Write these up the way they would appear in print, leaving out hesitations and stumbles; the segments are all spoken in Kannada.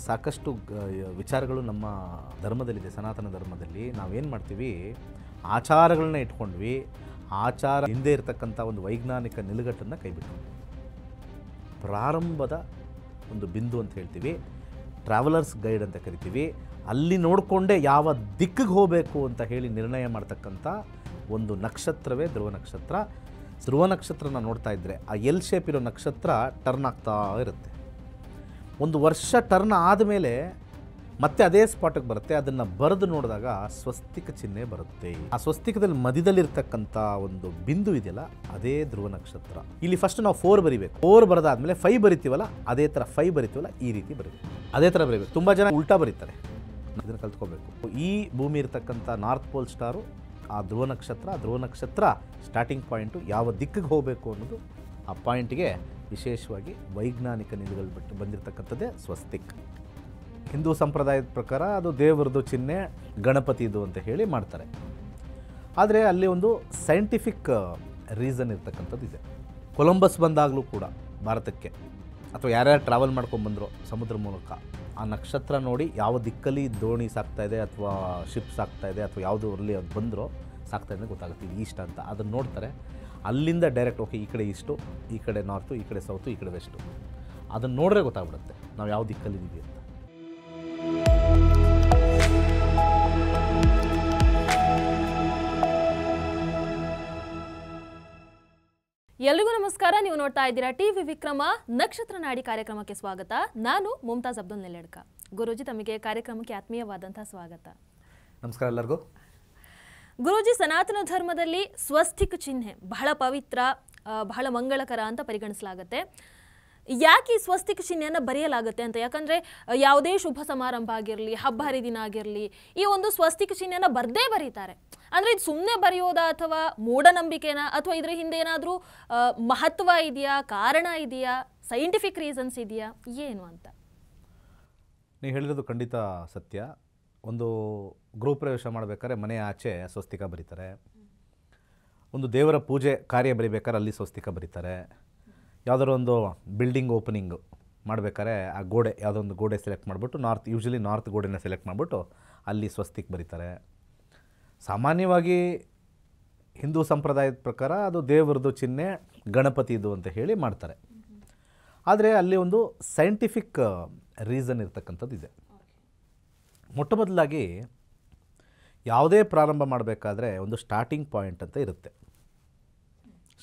ಸಾಕಷ್ಟು ವಿಚಾರಗಳು ನಮ್ಮ ಧರ್ಮದಲ್ಲಿದೆ. ಸನಾತನ ಧರ್ಮದಲ್ಲಿ ನಾವೇನು ಮಾಡ್ತೀವಿ, ಆಚಾರಗಳನ್ನ ಇಟ್ಕೊಂಡ್ವಿ. ಆಚಾರ ಹಿಂದೆ ಇರತಕ್ಕಂಥ ಒಂದು ವೈಜ್ಞಾನಿಕ ನಿಲುಗಟ್ಟನ್ನು ಕೈಬಿಟ್ಟು ಪ್ರಾರಂಭದ ಒಂದು ಬಿಂದು ಅಂತ ಹೇಳ್ತೀವಿ, ಟ್ರಾವೆಲರ್ಸ್ ಗೈಡ್ ಅಂತ ಕರಿತೀವಿ. ಅಲ್ಲಿ ನೋಡಿಕೊಂಡೇ ಯಾವ ದಿಕ್ಕಿಗೆ ಹೋಗಬೇಕು ಅಂತ ಹೇಳಿ ನಿರ್ಣಯ ಮಾಡ್ತಕ್ಕಂಥ ಒಂದು ನಕ್ಷತ್ರವೇ ಧ್ರುವ ನಕ್ಷತ್ರ. ಧ್ರುವ ನಕ್ಷತ್ರನ ನೋಡ್ತಾ ಇದ್ದರೆ ಆ ಎಲ್ ಶೇಪ್ ಇರೋ ನಕ್ಷತ್ರ ಟರ್ನ್ ಆಗ್ತಾ ಇರುತ್ತೆ. ಒಂದು ವರ್ಷ ಟರ್ನ್ ಆದಮೇಲೆ ಮತ್ತೆ ಅದೇ ಸ್ಪಾಟಿಗೆ ಬರುತ್ತೆ. ಅದನ್ನು ಬರೆದು ನೋಡಿದಾಗ ಸ್ವಸ್ತಿಕ ಚಿಹ್ನೆ ಬರುತ್ತೆ. ಆ ಸ್ವಸ್ತಿಕದಲ್ಲಿ ಮಧ್ಯದಲ್ಲಿರ್ತಕ್ಕಂಥ ಒಂದು ಬಿಂದು ಇದೆಯಲ್ಲ, ಅದೇ ಧ್ರುವ ನಕ್ಷತ್ರ. ಇಲ್ಲಿ ಫಸ್ಟ್ ನಾವು 4 ಬರಿಬೇಕು. 4 ಬರೆದಾದ್ಮೇಲೆ 5 ಬರಿತೀವಲ್ಲ, ಅದೇ ಥರ 5 ಬರಿತೀವಲ್ಲ, ಈ ರೀತಿ ಬರೀಬೇಕು. ಅದೇ ಥರ ಬರೀಬೇಕು. ತುಂಬ ಜನ ಉಲ್ಟಾ ಬರೀತಾರೆ. ಇದನ್ನು ಕಲ್ತ್ಕೋಬೇಕು. ಈ ಭೂಮಿ ಇರತಕ್ಕಂಥ ನಾರ್ತ್ ಪೋಲ್ ಸ್ಟಾರು ಆ ಧ್ರುವ ನಕ್ಷತ್ರ. ಆ ಧ್ರುವ ನಕ್ಷತ್ರ ಸ್ಟಾರ್ಟಿಂಗ್ ಪಾಯಿಂಟು ಯಾವ ದಿಕ್ಕಿಗೆ ಹೋಗಬೇಕು ಅನ್ನೋದು ಆ ಪಾಯಿಂಟ್ಗೆ ವಿಶೇಷವಾಗಿ ವೈಜ್ಞಾನಿಕ ನಿಲುಗಳು ಬಿಟ್ಟು ಬಂದಿರತಕ್ಕಂಥದ್ದೇ ಸ್ವಸ್ತಿಕ್. ಹಿಂದೂ ಸಂಪ್ರದಾಯದ ಪ್ರಕಾರ ಅದು ದೇವರದು ಚಿಹ್ನೆ, ಗಣಪತಿದು ಅಂತ ಹೇಳಿ ಮಾಡ್ತಾರೆ. ಆದರೆ ಅಲ್ಲಿ ಒಂದು ಸೈಂಟಿಫಿಕ್ ರೀಸನ್ ಇರ್ತಕ್ಕಂಥದ್ದು ಇದೆ. ಕೊಲಂಬಸ್ ಬಂದಾಗಲೂ ಕೂಡ ಭಾರತಕ್ಕೆ, ಅಥವಾ ಯಾರ್ಯಾರು ಟ್ರಾವೆಲ್ ಮಾಡ್ಕೊಂಡ್ಬಂದ್ರು ಸಮುದ್ರ ಮೂಲಕ, ಆ ನಕ್ಷತ್ರ ನೋಡಿ ಯಾವ ದಿಕ್ಕಲ್ಲಿ ದೋಣಿ ಸಾಕ್ತಾಯಿದೆ ಅಥವಾ ಶಿಪ್ ಸಾಕ್ತಾಯಿದೆ ಅಥವಾ ಯಾವುದೋ ಅಲ್ಲಿ ಅದು ಬಂದರೋ ಸಾಕ್ತಾಯಿದೆ ಗೊತ್ತಾಗುತ್ತೆ, ಇದು ಈಸ್ಟ್ ಅಂತ. ಅದನ್ನು ನೋಡ್ತಾರೆ. ಅಲ್ಲಿಂದ ಡೈರೆಕ್ಟ್ ಓಕೆ, ಈ ಕಡೆ ಈಸ್ಟು, ಈ ಕಡೆ ನಾರ್ತು, ಈ ಕಡೆ ಸೌತು, ಈ ಕಡೆ ವೆಸ್ಟು. ಅದನ್ನು ನೋಡ್ರೆ ಗೊತ್ತಾಗ್ಬಿಡುತ್ತೆ ನಾವು ಯಾವ ದಿಕ್ಕಲ್ಲಿದ್ದೀವಿ ಅಂತ. ಎಲ್ರಿಗೂ ನಮಸ್ಕಾರ. ನೀವು ನೋಡ್ತಾ ಇದ್ದೀರಾ ಟಿವಿ ವಿಕ್ರಮ. ನಕ್ಷತ್ರ ನಾಡಿ ಕಾರ್ಯಕ್ರಮಕ್ಕೆ ಸ್ವಾಗತ. ನಾನು ಮುಮ್ತಾಜ್ ಅಬ್ದುಲ್ ನೆಲೆಡ್ಕ. ಗುರೂಜಿ, ತಮಗೆ ಕಾರ್ಯಕ್ರಮಕ್ಕೆ ಆತ್ಮೀಯವಾದಂತಹ ಸ್ವಾಗತ. ನಮಸ್ಕಾರ ಎಲ್ಲರಿಗೂ. ಗುರೂಜಿ, ಸನಾತನ ಧರ್ಮದಲ್ಲಿ ಸ್ವಸ್ತಿಕ್ ಚಿಹ್ನೆ ಬಹಳ ಪವಿತ್ರ, ಬಹಳ ಮಂಗಳಕರ ಅಂತ ಪರಿಗಣಿಸಲಾಗುತ್ತೆ. ಯಾಕೆ ಈ ಸ್ವಸ್ತಿಕ್ ಚಿಹ್ನೆಯನ್ನು ಬರೆಯಲಾಗುತ್ತೆ ಅಂತ? ಯಾಕಂದರೆ ಯಾವುದೇ ಶುಭ ಸಮಾರಂಭ ಆಗಿರಲಿ, ಹಬ್ಬ ಹರಿದಿನ ಆಗಿರಲಿ, ಈ ಒಂದು ಸ್ವಸ್ತಿಕ್ ಚಿಹ್ನೆಯನ್ನು ಬರದೇ ಬರೀತಾರೆ. ಅಂದರೆ ಇದು ಸುಮ್ಮನೆ ಬರೆಯೋದಾ ಅಥವಾ ಮೂಢನಂಬಿಕೆನಾ ಅಥವಾ ಇದರ ಹಿಂದೆ ಏನಾದರೂ ಮಹತ್ವ ಇದೆಯಾ, ಕಾರಣ ಇದೆಯಾ, ಸೈಂಟಿಫಿಕ್ ರೀಸನ್ಸ್ ಇದೆಯಾ, ಏನು ಅಂತ? ನೀವು ಹೇಳಿರೋದು ಖಂಡಿತ ಸತ್ಯ. ಒಂದು ಗೃಹ ಪ್ರವೇಶ ಮಾಡಬೇಕಾದ್ರೆ ಮನೆ ಆಚೆ ಸ್ವಸ್ತಿಕ ಬರೀತಾರೆ. ಒಂದು ದೇವರ ಪೂಜೆ ಕಾರ್ಯ ಬರೀಬೇಕಾದ್ರೆ ಅಲ್ಲಿ ಸ್ವಸ್ತಿಕ ಬರೀತಾರೆ. ಯಾವುದಾದ್ರು ಒಂದು ಬಿಲ್ಡಿಂಗ್ ಓಪನಿಂಗು ಮಾಡಬೇಕಾದ್ರೆ ಆ ಗೋಡೆ, ಯಾವುದೋ ಒಂದು ಗೋಡೆ ಸೆಲೆಕ್ಟ್ ಮಾಡಿಬಿಟ್ಟು ಯೂಶ್ವಲಿ ನಾರ್ತ್ ಗೋಡೆನ ಸೆಲೆಕ್ಟ್ ಮಾಡಿಬಿಟ್ಟು ಅಲ್ಲಿ ಸ್ವಸ್ತಿಕ್ ಬರೀತಾರೆ. ಸಾಮಾನ್ಯವಾಗಿ ಹಿಂದೂ ಸಂಪ್ರದಾಯದ ಪ್ರಕಾರ ಅದು ದೇವರದು ಚಿಹ್ನೆ, ಗಣಪತಿದು ಅಂತ ಹೇಳಿ ಮಾಡ್ತಾರೆ. ಆದರೆ ಅಲ್ಲಿ ಒಂದು ಸೈಂಟಿಫಿಕ್ ರೀಸನ್ ಇರ್ತಕ್ಕಂಥದ್ದು ಇದೆ. ಮೊಟ್ಟ ಮೊದಲಾಗಿ ಯಾವುದೇ ಪ್ರಾರಂಭ ಮಾಡಬೇಕಾದ್ರೆ ಒಂದು ಸ್ಟಾರ್ಟಿಂಗ್ ಪಾಯಿಂಟ್ ಅಂತ ಇರುತ್ತೆ.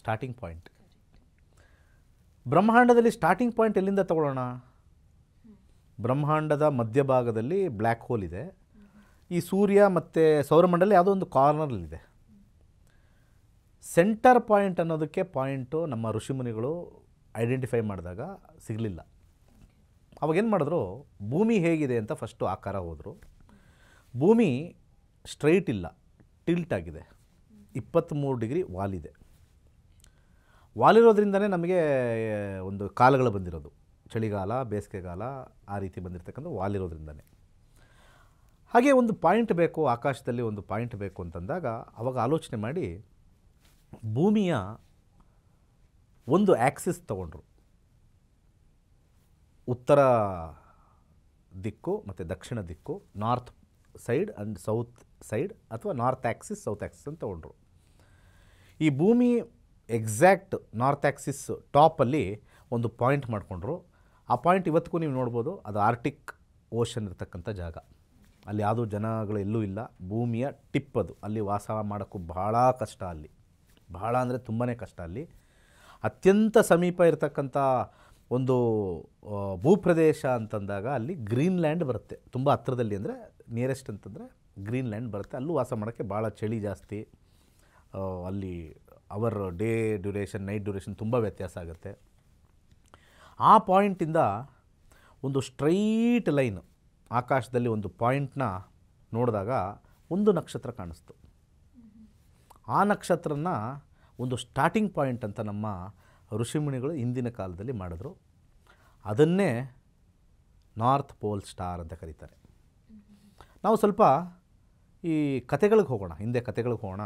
ಸ್ಟಾರ್ಟಿಂಗ್ ಪಾಯಿಂಟ್, ಬ್ರಹ್ಮಾಂಡದಲ್ಲಿ ಸ್ಟಾರ್ಟಿಂಗ್ ಪಾಯಿಂಟ್ ಎಲ್ಲಿಂದ ತಗೊಳ್ಳೋಣ? ಬ್ರಹ್ಮಾಂಡದ ಮಧ್ಯಭಾಗದಲ್ಲಿ ಬ್ಲ್ಯಾಕ್ ಹೋಲ್ ಇದೆ. ಈ ಸೂರ್ಯ ಮತ್ತು ಸೌರಮಂಡಲ ಯಾವುದೋ ಒಂದು ಕಾರ್ನರಲ್ಲಿದೆ. ಸೆಂಟರ್ ಪಾಯಿಂಟ್ ಅನ್ನೋದಕ್ಕೆ ಪಾಯಿಂಟು ನಮ್ಮ ಋಷಿಮುನಿಗಳು ಐಡೆಂಟಿಫೈ ಮಾಡಿದಾಗ ಸಿಗಲಿಲ್ಲ. ಅವಾಗೇನು ಮಾಡಿದ್ರು, ಭೂಮಿ ಹೇಗಿದೆ ಅಂತ ಫಸ್ಟು ಆಕಾರ ಹೋದರು. ಭೂಮಿ ಸ್ಟ್ರೈಟ್ ಇಲ್ಲ, ಟಿಲ್ಟ್ ಆಗಿದೆ. 23 ಡಿಗ್ರಿ ವಾಲಿದೆ. ವಾಲಿರೋದ್ರಿಂದನೇ ನಮಗೆ ಒಂದು ಕಾಲಗಳು ಬಂದಿರೋದು, ಚಳಿಗಾಲ, ಬೇಸಿಗೆಗಾಲ, ಆ ರೀತಿ ಬಂದಿರತಕ್ಕಂಥ ವಾಲಿರೋದ್ರಿಂದನೇ. ಹಾಗೆ ಒಂದು ಪಾಯಿಂಟ್ ಬೇಕು, ಆಕಾಶದಲ್ಲಿ ಒಂದು ಪಾಯಿಂಟ್ ಬೇಕು ಅಂತಂದಾಗ ಅವಾಗ ಆಲೋಚನೆ ಮಾಡಿ ಭೂಮಿಯ ಒಂದು ಆ್ಯಕ್ಸಿಸ್ ತಗೊಂಡ್ರು. ಉತ್ತರ ದಿಕ್ಕು ಮತ್ತು ದಕ್ಷಿಣ ದಿಕ್ಕು, north side and south side, ಅಥವಾ ನಾರ್ತ್ ಆ್ಯಕ್ಸಿಸ್, ಸೌತ್ ಆ್ಯಕ್ಸಿಸ್ ಅಂತ ತಗೊಂಡ್ರು. ಈ ಭೂಮಿ ಎಕ್ಸಾಕ್ಟ್ ನಾರ್ತ್ ಆ್ಯಕ್ಸಿಸ್ ಟಾಪಲ್ಲಿ ಒಂದು ಪಾಯಿಂಟ್ ಮಾಡಿಕೊಂಡ್ರು. ಆ ಪಾಯಿಂಟ್ ಇವತ್ತಿಗೂ ನೀವು ನೋಡ್ಬೋದು, ಅದು ಆರ್ಟಿಕ್ ಓಷನ್ ಇರ್ತಕ್ಕಂಥ ಜಾಗ. ಅಲ್ಲಿ ಯಾವುದೂ ಜನಗಳು ಎಲ್ಲೂ ಇಲ್ಲ, ಭೂಮಿಯ ಟಿಪ್ ಅದು. ಅಲ್ಲಿ ವಾಸ ಮಾಡೋಕ್ಕೂ ಭಾಳ ಕಷ್ಟ. ಅಲ್ಲಿ ಭಾಳ ಅಂದರೆ ತುಂಬಾ ಕಷ್ಟ. ಅಲ್ಲಿ ಅತ್ಯಂತ ಸಮೀಪ ಇರತಕ್ಕಂಥ ಒಂದು ಭೂಪ್ರದೇಶ ಅಂತಂದಾಗ ಅಲ್ಲಿ ಗ್ರೀನ್ಲ್ಯಾಂಡ್ ಬರುತ್ತೆ. ತುಂಬ ಹತ್ತಿರದಲ್ಲಿ ಅಂದರೆ ನಿಯರೆಸ್ಟ್ ಅಂತಂದರೆ ಗ್ರೀನ್ಲ್ಯಾಂಡ್ ಬರುತ್ತೆ. ಅಲ್ಲೂ ವಾಸ ಮಾಡೋಕ್ಕೆ ಭಾಳ ಚಳಿ ಜಾಸ್ತಿ. ಅಲ್ಲಿ ಅವರ್ ಡೇ ಡ್ಯೂರೇಷನ್, ನೈಟ್ ಡ್ಯೂರೇಷನ್ ತುಂಬ ವ್ಯತ್ಯಾಸ ಆಗುತ್ತೆ. ಆ ಪಾಯಿಂಟಿಂದ ಒಂದು ಸ್ಟ್ರೈಟ್ ಲೈನ್ ಆಕಾಶದಲ್ಲಿ ಒಂದು ಪಾಯಿಂಟ್ನ ನೋಡಿದಾಗ ಒಂದು ನಕ್ಷತ್ರ ಕಾಣಿಸ್ತು. ಆ ನಕ್ಷತ್ರನ ಒಂದು ಸ್ಟಾರ್ಟಿಂಗ್ ಪಾಯಿಂಟ್ ಅಂತ ನಮ್ಮ ಋಷಿಮುನಿಗಳು ಹಿಂದಿನ ಕಾಲದಲ್ಲಿ ಮಾಡಿದ್ರು. ಅದನ್ನೇ ನಾರ್ತ್ ಪೋಲ್ ಸ್ಟಾರ್ ಅಂತ ಕರೀತಾರೆ. ನಾವು ಸ್ವಲ್ಪ ಈ ಕತೆಗಳಿಗೆ ಹೋಗೋಣ, ಹಿಂದೆ ಕತೆಗಳಿಗೆ ಹೋಗೋಣ.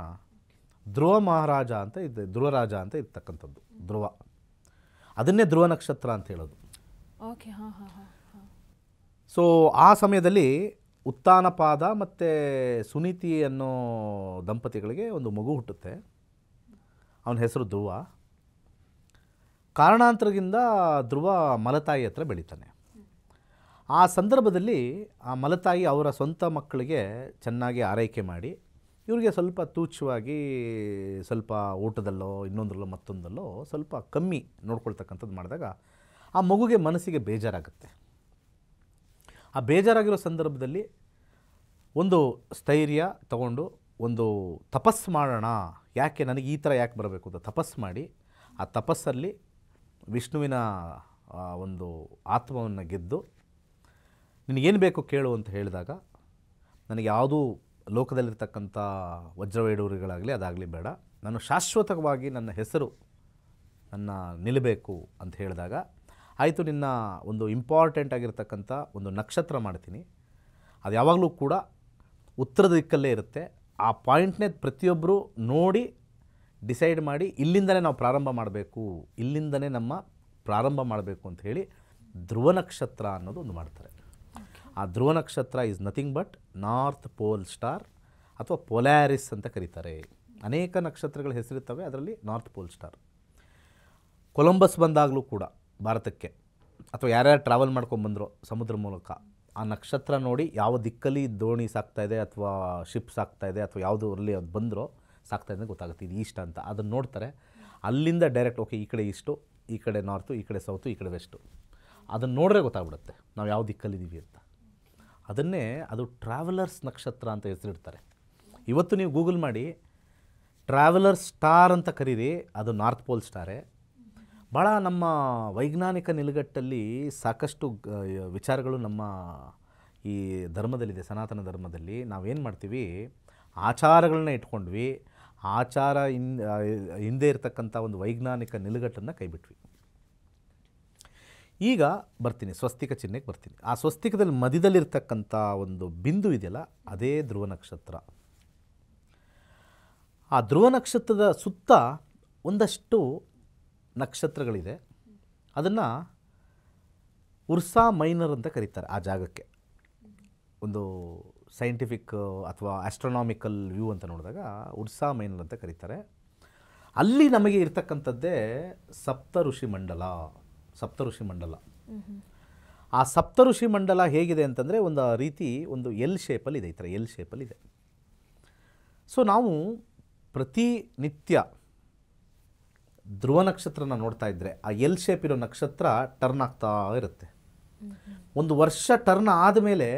ಧ್ರುವ ಮಹಾರಾಜ ಅಂತ ಇದೆ, ಧ್ರುವರಾಜ ಅಂತ ಇರ್ತಕ್ಕಂಥದ್ದು ಧ್ರುವ. ಅದನ್ನೇ ಧ್ರುವ ನಕ್ಷತ್ರ ಅಂತ ಹೇಳೋದು. ಓಕೆ. ಸೊ ಆ ಸಮಯದಲ್ಲಿ ಉತ್ಥಾನಪಾದ ಮತ್ತು ಸುನೀತಿ ಅನ್ನೋ ದಂಪತಿಗಳಿಗೆ ಒಂದು ಮಗು ಹುಟ್ಟುತ್ತೆ. ಅವನ ಹೆಸರು ಧ್ರುವ. ಕಾರಣಾಂತರದಿಂದ ಧ್ರುವ ಮಲತಾಯಿ ಹತ್ರ ಬೆಳೀತಾನೆ. ಆ ಸಂದರ್ಭದಲ್ಲಿ ಆ ಮಲತಾಯಿ ಅವರ ಸ್ವಂತ ಮಕ್ಕಳಿಗೆ ಚೆನ್ನಾಗಿ ಆರೈಕೆ ಮಾಡಿ ಇವರಿಗೆ ಸ್ವಲ್ಪ ತೂಚ್ಯವಾಗಿ ಸ್ವಲ್ಪ ಊಟದಲ್ಲೋ ಇನ್ನೊಂದರಲ್ಲೋ ಮತ್ತೊಂದಲ್ಲೋ ಸ್ವಲ್ಪ ಕಮ್ಮಿ ನೋಡ್ಕೊಳ್ತಕ್ಕಂಥದ್ದು ಮಾಡಿದಾಗ ಆ ಮಗುಗೆ ಮನಸ್ಸಿಗೆ ಬೇಜಾರಾಗುತ್ತೆ. ಆ ಬೇಜಾರಾಗಿರೋ ಸಂದರ್ಭದಲ್ಲಿ ಒಂದು ಸ್ಥೈರ್ಯ ತಗೊಂಡು ಒಂದು ತಪಸ್ಸು ಮಾಡೋಣ, ಯಾಕೆ ನನಗೆ ಈ ಥರ ಯಾಕೆ ಬರಬೇಕು ಅಂತ ತಪಸ್ಸು ಮಾಡಿ ಆ ತಪಸ್ಸಲ್ಲಿ ವಿಷ್ಣುವಿನ ಒಂದು ಆತ್ಮವನ್ನು ಗೆದ್ದು ನಿನಗೇನು ಬೇಕು ಕೇಳು ಅಂತ ಹೇಳಿದಾಗ ನನಗೆ ಯಾವುದೂ ಲೋಕದಲ್ಲಿರ್ತಕ್ಕಂಥ ವಜ್ರವೈಡೂರಿಗಳಾಗಲಿ ಅದಾಗಲಿ ಬೇಡ, ನಾನು ಶಾಶ್ವತವಾಗಿ ನನ್ನ ಹೆಸರು ನನ್ನ ನಿಲ್ಲಬೇಕು ಅಂತ ಹೇಳಿದಾಗ ಆಯಿತು, ನಿನ್ನ ಒಂದು ಇಂಪಾರ್ಟೆಂಟ್ ಆಗಿರ್ತಕ್ಕಂಥ ಒಂದು ನಕ್ಷತ್ರ ಮಾಡ್ತೀನಿ, ಅದು ಯಾವಾಗಲೂ ಕೂಡ ಉತ್ತರದ ದಿಕ್ಕಲ್ಲೇ ಇರುತ್ತೆ. ಆ ಪಾಯಿಂಟ್ನೇ ಪ್ರತಿಯೊಬ್ಬರು ನೋಡಿ ಡಿಸೈಡ್ ಮಾಡಿ ಇಲ್ಲಿಂದನೇ ನಾವು ಪ್ರಾರಂಭ ಮಾಡಬೇಕು, ಇಲ್ಲಿಂದನೇ ನಮ್ಮ ಪ್ರಾರಂಭ ಮಾಡಬೇಕು ಅಂತ ಹೇಳಿ ಧ್ರುವ ನಕ್ಷತ್ರ ಅನ್ನೋದು ಒಂದು ಮಾಡ್ತಾರೆ. ಆ ಧ್ರುವ ನಕ್ಷತ್ರ is nothing but north pole star ಅಥವಾ ಪೊಲ್ಯಾರಿಸ್ ಅಂತ ಕರೀತಾರೆ. ಅನೇಕ ನಕ್ಷತ್ರಗಳ ಹೆಸರಿರ್ತವೆ, ಅದರಲ್ಲಿ ನಾರ್ತ್ ಪೋಲ್ ಸ್ಟಾರ್. ಕೊಲಂಬಸ್ ಬಂದಾಗಲೂ ಕೂಡ ಭಾರತಕ್ಕೆ ಅಥವಾ ಯಾರ್ಯಾರು ಟ್ರಾವೆಲ್ ಮಾಡ್ಕೊಂಡ್ಬಂದರೋ ಸಮುದ್ರ ಮೂಲಕ ಆ ನಕ್ಷತ್ರ ನೋಡಿ ಯಾವ ದಿಕ್ಕಲ್ಲಿ ದೋಣಿ ಸಾಕ್ತಾಯಿದೆ ಅಥವಾ ಶಿಪ್ ಸಾಕ್ತಾಯಿದೆ ಅಥವಾ ಯಾವುದರಲ್ಲಿ ಅದು ಬಂದರೋ ಸಾಕ್ತಾಯಿದೆ ಗೊತ್ತಾಗುತ್ತೆ, ಇದು ಈಸ್ಟ್ ಅಂತ. ಅದನ್ನು ನೋಡ್ತಾರೆ, ಅಲ್ಲಿಂದ ಡೈರೆಕ್ಟ್ ಓಕೆ ಈ ಕಡೆ ಈಸ್ಟು, ಈ ಕಡೆ ನಾರ್ತು, ಈ ಕಡೆ ಸೌತು, ಈ ಕಡೆ ವೆಸ್ಟು, ಅದನ್ನು ನೋಡ್ರೆ ಗೊತ್ತಾಗ್ಬಿಡುತ್ತೆ ನಾವು ಯಾವ ದಿಕ್ಕಲ್ಲಿದ್ದೀವಿ ಅಂತ. ಅದನ್ನೇ ಅದು ಟ್ರಾವೆಲರ್ಸ್ ನಕ್ಷತ್ರ ಅಂತ ಹೆಸರಿಡ್ತಾರೆ. ಇವತ್ತು ನೀವು ಗೂಗಲ್ ಮಾಡಿ ಟ್ರಾವೆಲರ್ ಸ್ಟಾರ್ ಅಂತ ಕರೀರಿ, ಅದು ನಾರ್ತ್ ಪೋಲ್ ಸ್ಟಾರೇ. ಭಾಳ ನಮ್ಮ ವೈಜ್ಞಾನಿಕ ನಿಲುಗಟ್ಟಲ್ಲಿ ಸಾಕಷ್ಟು ವಿಚಾರಗಳು ನಮ್ಮ ಈ ಧರ್ಮದಲ್ಲಿದೆ. ಸನಾತನ ಧರ್ಮದಲ್ಲಿ ನಾವೇನು ಮಾಡ್ತೀವಿ, ಆಚಾರಗಳನ್ನ ಇಟ್ಕೊಂಡ್ವಿ, ಆಚಾರ ಹಿಂದೆ ಇರತಕ್ಕಂಥ ಒಂದು ವೈಜ್ಞಾನಿಕ ನಿಲುಗಟ್ಟನ್ನು ಕೈಬಿಟ್ವಿ. ಈಗ ಬರ್ತೀನಿ ಸ್ವಸ್ತಿಕ ಚಿಹ್ನೆಗೆ ಬರ್ತೀನಿ. ಆ ಸ್ವಸ್ತಿಕದಲ್ಲಿ ಮಧ್ಯದಲ್ಲಿರ್ತಕ್ಕಂಥ ಒಂದು ಬಿಂದು ಇದೆಯಲ್ಲ, ಅದೇ ಧ್ರುವ ನಕ್ಷತ್ರ. ಆ ಧ್ರುವ ನಕ್ಷತ್ರದ ಸುತ್ತ ಒಂದಷ್ಟು ನಕ್ಷತ್ರಗಳಿದೆ. ಅದನ್ನು ಉರ್ಸಾ ಮೈನರ್ ಅಂತ ಕರೀತಾರೆ. ಆ ಜಾಗಕ್ಕೆ ಒಂದು ಸೈಂಟಿಫಿಕ್ ಅಥವಾ ಆಸ್ಟ್ರೋನಾಮಿಕಲ್ ವ್ಯೂ ಅಂತ ನೋಡಿದಾಗ ಉರ್ಸಾ ಮೈನರ್ ಅಂತ ಕರೀತಾರೆ. ಅಲ್ಲಿ ನಮಗೆ ಇರ್ತಕ್ಕಂಥದ್ದೇ ಸಪ್ತಋಷಿ ಮಂಡಲ. ಆ ಸಪ್ತಋಷಿ ಮಂಡಲ ಹೇಗಿದೆ ಅಂತಂದರೆ ಒಂದು ರೀತಿ ಒಂದು ಎಲ್ ಶೇಪಲ್ಲಿದೆ, ಈ ಥರ ಎಲ್ ಶೇಪಲ್ಲಿದೆ. ಸೊ ನಾವು ಪ್ರತಿನಿತ್ಯ ಧ್ರುವ ನಕ್ಷತ್ರನ ನೋಡ್ತಾ ಇದ್ದರೆ ಆ ಎಲ್ ಶೇಪ್ ಇರೋ ನಕ್ಷತ್ರ ಟರ್ನ್ ಆಗ್ತಾ ಇರುತ್ತೆ. ಒಂದು ವರ್ಷ ಟರ್ನ್ ಆದಮೇಲೆ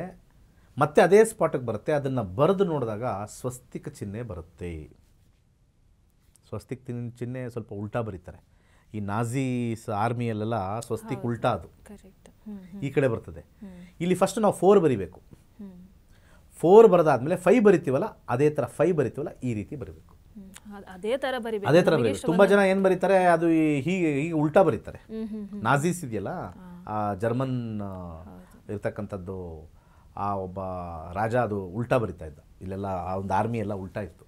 ಮತ್ತೆ ಅದೇ ಸ್ಪಾಟಿಗೆ ಬರುತ್ತೆ. ಅದನ್ನು ಬರೆದು ನೋಡಿದಾಗ ಸ್ವಸ್ತಿಕ ಚಿಹ್ನೆ ಬರುತ್ತೆ. ಸ್ವಸ್ತಿಕ್ ಚಿಹ್ನೆ ಸ್ವಲ್ಪ ಉಲ್ಟಾ ಬರೀತಾರೆ. ಈ ನಾಜೀಸ್ ಆರ್ಮಿಯಲ್ಲೆಲ್ಲ ಸ್ವಸ್ತಿಕ್ ಉಲ್ಟಾ, ಅದು ಈ ಕಡೆ ಬರ್ತದೆ. ಇಲ್ಲಿ ಫಸ್ಟ್ ನಾವು 4 ಬರಿಬೇಕು. 4 ಬರೆದಾದ್ಮೇಲೆ 5 ಬರಿತೀವಲ್ಲ, ಅದೇ ಥರ 5 ಬರಿತೀವಲ್ಲ, ಈ ರೀತಿ ಬರೀಬೇಕು. ಅದೇ ಥರ ಬರೀಬೇಕು. ತುಂಬ ಜನ ಏನು ಬರೀತಾರೆ, ಅದು ಹೀಗೆ ಉಲ್ಟಾ ಬರೀತಾರೆ. ನಾಜೀಸ್ ಇದೆಯಲ್ಲ, ಆ ಜರ್ಮನ್ ಇರ್ತಕ್ಕಂಥದ್ದು ಆ ಒಬ್ಬ ರಾಜ ಅದು ಉಲ್ಟಾ ಬರಿತಾ ಇದ್ದ. ಇಲ್ಲೆಲ್ಲ ಆ ಒಂದು ಆರ್ಮಿ ಎಲ್ಲ ಉಲ್ಟಾ ಇತ್ತು.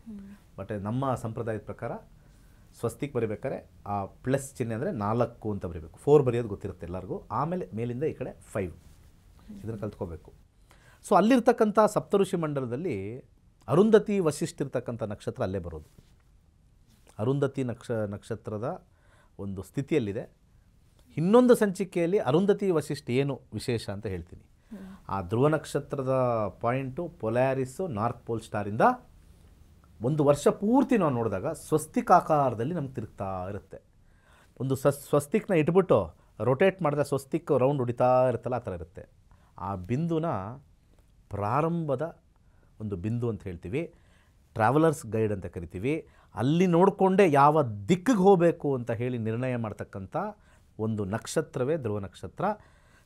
ಬಟ್ ನಮ್ಮ ಸಂಪ್ರದಾಯದ ಪ್ರಕಾರ ಸ್ವಸ್ತಿಕ್ ಬರಿಬೇಕಾದ್ರೆ ಆ ಪ್ಲಸ್ ಚಿಹ್ನೆ ಅಂದರೆ 4 ಅಂತ ಬರೀಬೇಕು. 4 ಬರೆಯೋದು ಗೊತ್ತಿರುತ್ತೆ ಎಲ್ಲರಿಗೂ. ಆಮೇಲೆ ಮೇಲಿಂದ ಈ ಕಡೆ 5, ಇದನ್ನು ಕಲ್ತ್ಕೋಬೇಕು. ಸೊ ಅಲ್ಲಿರ್ತಕ್ಕಂಥ ಸಪ್ತಋಷಿ ಮಂಡಲದಲ್ಲಿ ಅರುಂಧತಿ ವಶಿಷ್ಠ ಇರ್ತಕ್ಕಂಥ ನಕ್ಷತ್ರ ಅಲ್ಲೇ ಬರೋದು. ಅರುಂಧತಿ ನಕ್ಷತ್ರದ ಒಂದು ಸ್ಥಿತಿಯಲ್ಲಿದೆ. ಇನ್ನೊಂದು ಸಂಚಿಕೆಯಲ್ಲಿ ಅರುಂಧತಿ ವಶಿಷ್ಠ ಏನು ವಿಶೇಷ ಅಂತ ಹೇಳ್ತೀನಿ. ಆ ಧ್ರುವ ನಕ್ಷತ್ರದ ಪಾಯಿಂಟು ಪೊಲ್ಯಾರಿಸ್ಸು ನಾರ್ತ್ ಪೋಲ್ ಸ್ಟಾರಿಂದ ಒಂದು ವರ್ಷ ಪೂರ್ತಿ ನಾವು ನೋಡಿದಾಗ ಸ್ವಸ್ತಿಕಾಕಾರದಲ್ಲಿ ನಮ್ಗೆ ತಿರುಗ್ತಾ ಇರುತ್ತೆ. ಒಂದು ಸ್ವಸ್ತಿಕ್ನ ಇಟ್ಬಿಟ್ಟು ರೊಟೇಟ್ ಮಾಡಿದ ಸ್ವಸ್ತಿಕ್ ರೌಂಡ್ ಹೊಡಿತಾ ಇರುತ್ತಲ್ಲ, ಆ ಥರ ಇರುತ್ತೆ. ಆ ಬಿಂದುನ ಪ್ರಾರಂಭದ ಒಂದು ಬಿಂದು ಅಂತ ಹೇಳ್ತೀವಿ, ಟ್ರಾವೆಲರ್ಸ್ ಗೈಡ್ ಅಂತ ಕರಿತೀವಿ. ಅಲ್ಲಿ ನೋಡಿಕೊಂಡೇ ಯಾವ ದಿಕ್ಕಿಗೆ ಹೋಗಬೇಕು ಅಂತ ಹೇಳಿ ನಿರ್ಣಯ ಮಾಡ್ತಕ್ಕಂಥ ಒಂದು ನಕ್ಷತ್ರವೇ ಧ್ರುವ ನಕ್ಷತ್ರ.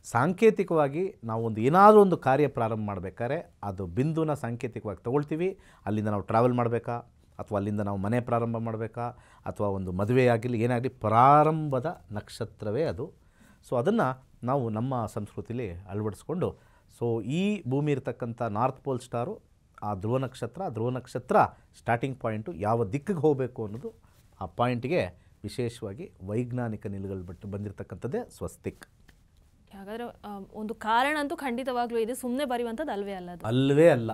ಸಾಂಕೇತಿಕವಾಗಿ ನಾವು ಏನಾದರೂ ಒಂದು ಕಾರ್ಯ ಪ್ರಾರಂಭ ಮಾಡಬೇಕಾದ್ರೆ ಅದು ಬಿಂದುನ ಸಾಂಕೇತಿಕವಾಗಿ ತಗೊಳ್ತೀವಿ. ಅಲ್ಲಿಂದ ನಾವು ಟ್ರಾವೆಲ್ ಮಾಡಬೇಕಾ, ಅಥವಾ ಅಲ್ಲಿಂದ ನಾವು ಮನೆ ಪ್ರಾರಂಭ ಮಾಡಬೇಕಾ, ಅಥವಾ ಒಂದು ಮದುವೆ ಆಗಲಿ ಏನಾಗಲಿ, ಪ್ರಾರಂಭದ ನಕ್ಷತ್ರವೇ ಅದು. ಸೊ ಅದನ್ನು ನಾವು ನಮ್ಮ ಸಂಸ್ಕೃತಿಲಿ ಅಳವಡಿಸ್ಕೊಂಡು, ಸೊ ಈ ಭೂಮಿ ಇರತಕ್ಕಂಥ ನಾರ್ತ್ ಪೋಲ್ ಸ್ಟಾರು ಆ ಧ್ರುವ ನಕ್ಷತ್ರ ಸ್ಟಾರ್ಟಿಂಗ್ ಪಾಯಿಂಟು ಯಾವ ದಿಕ್ಕಿಗೆ ಹೋಗಬೇಕು ಅನ್ನೋದು ಆ ಪಾಯಿಂಟಿಗೆ ವಿಶೇಷವಾಗಿ ವೈಜ್ಞಾನಿಕ ನಿಲುಗಳು ಬಂದಿರತಕ್ಕಂಥದ್ದೇ ಸ್ವಸ್ತಿಕ್. ಹಾಗಾದ್ರೆ ಒಂದು ಕಾರಣ ಅಂತೂ ಖಂಡಿತವಾಗ್ಲೂ ಇದೆ, ಸುಮ್ಮನೆ ಬರೆಯುವಂಥದ್ದು ಅಲ್ವೇ ಅಲ್ಲ ಅದು. ಅಲ್ವೇ ಅಲ್ಲ.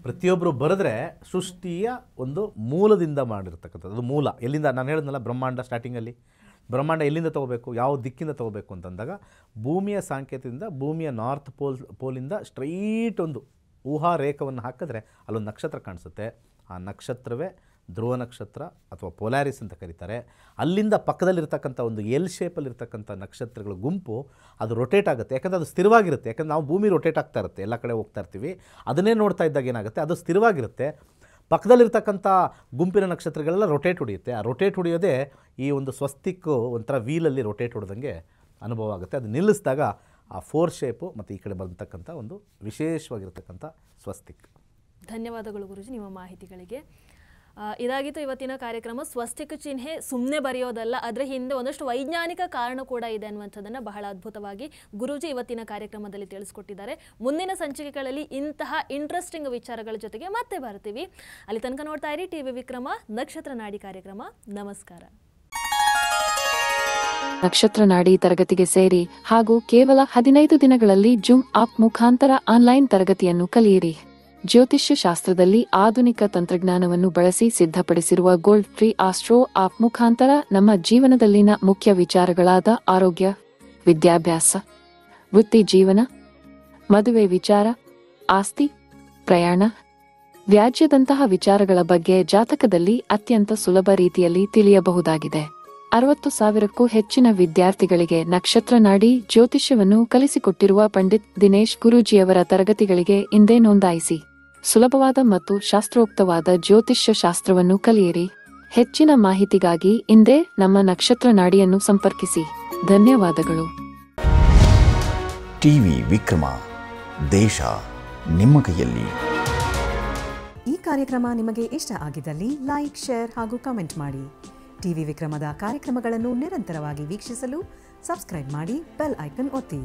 ಪ್ರತಿಯೊಬ್ಬರು ಬರೆದ್ರೆ ಸೃಷ್ಟಿಯ ಒಂದು ಮೂಲದಿಂದ ಮಾಡಿರ್ತಕ್ಕಂಥದ್ದು. ಅದು ಮೂಲ ಎಲ್ಲಿಂದ, ನಾನು ಹೇಳಿದ್ನಲ್ಲ ಬ್ರಹ್ಮಾಂಡ ಸ್ಟಾರ್ಟಿಂಗಲ್ಲಿ, ಬ್ರಹ್ಮಾಂಡ ಎಲ್ಲಿಂದ ತೊಗೋಬೇಕು, ಯಾವ ದಿಕ್ಕಿಂದ ತೊಗೋಬೇಕು ಅಂತಂದಾಗ ಭೂಮಿಯ ಸಾಂಕೇತದಿಂದ ಭೂಮಿಯ ನಾರ್ತ್ ಪೋಲಿಂದ ಸ್ಟ್ರೈಟ್ ಒಂದು ಊಹಾ ರೇಖವನ್ನು ಹಾಕಿದ್ರೆ ಅಲ್ಲೊಂದು ನಕ್ಷತ್ರ ಕಾಣಿಸುತ್ತೆ. ಆ ನಕ್ಷತ್ರವೇ ಧ್ರುವ ನಕ್ಷತ್ರ ಅಥವಾ ಪೊಲಾರಿಸ್ ಅಂತ ಕರೀತಾರೆ. ಅಲ್ಲಿಂದ ಪಕ್ಕದಲ್ಲಿರ್ತಕ್ಕಂಥ ಒಂದು ಎಲ್ ಶೇಪಲ್ಲಿರ್ತಕ್ಕಂಥ ನಕ್ಷತ್ರಗಳ ಗುಂಪು ಅದು ರೊಟೇಟ್ ಆಗುತ್ತೆ. ಯಾಕಂದರೆ ಅದು ಸ್ಥಿರವಾಗಿರುತ್ತೆ. ಯಾಕಂದರೆ ನಾವು ಭೂಮಿ ರೊಟೇಟ್ ಆಗ್ತಾ ಇರುತ್ತೆ, ಎಲ್ಲ ಕಡೆ ಹೋಗ್ತಾ ಇರ್ತೀವಿ. ಅದನ್ನೇ ನೋಡ್ತಾ ಇದ್ದಾಗ ಏನಾಗುತ್ತೆ, ಅದು ಸ್ಥಿರವಾಗಿರುತ್ತೆ. ಪಕ್ಕದಲ್ಲಿರ್ತಕ್ಕಂಥ ಗುಂಪಿನ ನಕ್ಷತ್ರಗಳೆಲ್ಲ ರೊಟೇಟ್ ಹೊಡೆಯುತ್ತೆ. ಆ ರೊಟೇಟ್ ಹೊಡೆಯೋದೇ ಈ ಒಂದು ಸ್ವಸ್ತಿಕ್ಕು ಒಂಥರ ವೀಲಲ್ಲಿ ರೊಟೇಟ್ ಹೊಡೆದಂಗೆ ಅನುಭವ ಆಗುತ್ತೆ. ಅದು ನಿಲ್ಲಿಸಿದಾಗ ಆ 4 ಶೇಪು ಮತ್ತು ಈ ಕಡೆ ಬಂದತಕ್ಕಂಥ ಒಂದು ವಿಶೇಷವಾಗಿರ್ತಕ್ಕಂಥ ಸ್ವಸ್ತಿಕ್. ಧನ್ಯವಾದಗಳು ಗುರುಜಿ ನಿಮ್ಮ ಮಾಹಿತಿಗಳಿಗೆ. ಇದಾಗಿತ್ತು ಇವತ್ತಿನ ಕಾರ್ಯಕ್ರಮ. ಸ್ವಸ್ತಿಕ್ ಚಿಹ್ನೆ ಸುಮ್ಮನೆ ಬರೆಯೋದಲ್ಲ, ಅದರ ಹಿಂದೆ ಒಂದಷ್ಟು ವೈಜ್ಞಾನಿಕ ಕಾರಣ ಕೂಡ ಇದೆ ಅನ್ನುವಂಥದ್ದನ್ನು ಬಹಳ ಅದ್ಭುತವಾಗಿ ಗುರೂಜಿ ಇವತ್ತಿನ ಕಾರ್ಯಕ್ರಮದಲ್ಲಿ ತಿಳಿಸ್ಕೊಟ್ಟಿದ್ದಾರೆ. ಮುಂದಿನ ಸಂಚಿಕೆಗಳಲ್ಲಿ ಇಂತಹ ಇಂಟ್ರೆಸ್ಟಿಂಗ್ ವಿಚಾರಗಳ ಜೊತೆಗೆ ಮತ್ತೆ ಬರ್ತೀವಿ. ಅಲ್ಲಿ ತನಕ ನೋಡ್ತಾ ಇರಿ ಟಿವಿ ವಿಕ್ರಮ ನಕ್ಷತ್ರ ನಾಡಿ ಕಾರ್ಯಕ್ರಮ. ನಮಸ್ಕಾರ. ನಕ್ಷತ್ರ ನಾಡಿ ತರಗತಿಗೆ ಸೇರಿ ಹಾಗೂ ಕೇವಲ 15 ದಿನಗಳಲ್ಲಿ ಜೂಮ್ ಆಪ್ ಮುಖಾಂತರ ಆನ್ಲೈನ್ ತರಗತಿಯನ್ನು ಕಲಿಯಿರಿ. ಜ್ಯೋತಿಷ್ಯ ಶಾಸ್ತ್ರದಲ್ಲಿ ಆಧುನಿಕ ತಂತ್ರಜ್ಞಾನವನ್ನು ಬಳಸಿ ಸಿದ್ಧಪಡಿಸಿರುವ ಗೋಲ್ಡ್ ಟ್ರೀ ಆಸ್ಟ್ರೋ ಆಪ್ ಮುಖಾಂತರ ನಮ್ಮ ಜೀವನದಲ್ಲಿನ ಮುಖ್ಯ ವಿಚಾರಗಳಾದ ಆರೋಗ್ಯ, ವಿದ್ಯಾಭ್ಯಾಸ, ವೃತ್ತಿ ಜೀವನ, ಮದುವೆ ವಿಚಾರ, ಆಸ್ತಿ, ಪ್ರಯಾಣ, ವ್ಯಾಜ್ಯದಂತಹ ವಿಚಾರಗಳ ಬಗ್ಗೆ ಜಾತಕದಲ್ಲಿ ಅತ್ಯಂತ ಸುಲಭ ರೀತಿಯಲ್ಲಿ ತಿಳಿಯಬಹುದಾಗಿದೆ. 60,000ಕ್ಕೂ ಹೆಚ್ಚಿನ ವಿದ್ಯಾರ್ಥಿಗಳಿಗೆ ನಕ್ಷತ್ರ ನಾಡಿ ಜ್ಯೋತಿಷ್ಯವನ್ನು ಕಲಿಸಿಕೊಟ್ಟಿರುವ ಪಂಡಿತ್ ದಿನೇಶ್ ಗುರೂಜಿಯವರ ತರಗತಿಗಳಿಗೆ ಇಂದೇ ನೋಂದಾಯಿಸಿ. ಸುಲಭವಾದ ಮತ್ತು ಶಾಸ್ತ್ರೋಕ್ತವಾದ ಜ್ಯೋತಿಷ್ಯ ಶಾಸ್ತ್ರವನ್ನು ಕಲಿಯಿರಿ. ಹೆಚ್ಚಿನ ಮಾಹಿತಿಗಾಗಿ ಇಂದೇ ನಮ್ಮ ನಕ್ಷತ್ರ ನಾಡಿಯನ್ನು ಸಂಪರ್ಕಿಸಿ. ಧನ್ಯವಾದಗಳು. ಟಿವಿ ವಿಕ್ರಮ, ದೇಶ ನಿಮ್ಮ ಕೈಯಲ್ಲಿ. ಈ ಕಾರ್ಯಕ್ರಮ ನಿಮಗೆ ಇಷ್ಟ ಆಗಿದ್ದಲ್ಲಿ ಲೈಕ್, ಶೇರ್ ಹಾಗೂ ಕಮೆಂಟ್ ಮಾಡಿ. ಟಿವಿ ವಿಕ್ರಮದ ಕಾರ್ಯಕ್ರಮಗಳನ್ನು ನಿರಂತರವಾಗಿ ವೀಕ್ಷಿಸಲು ಸಬ್ಸ್ಕ್ರೈಬ್ ಮಾಡಿ, ಬೆಲ್ ಐಕನ್ ಒತ್ತಿ.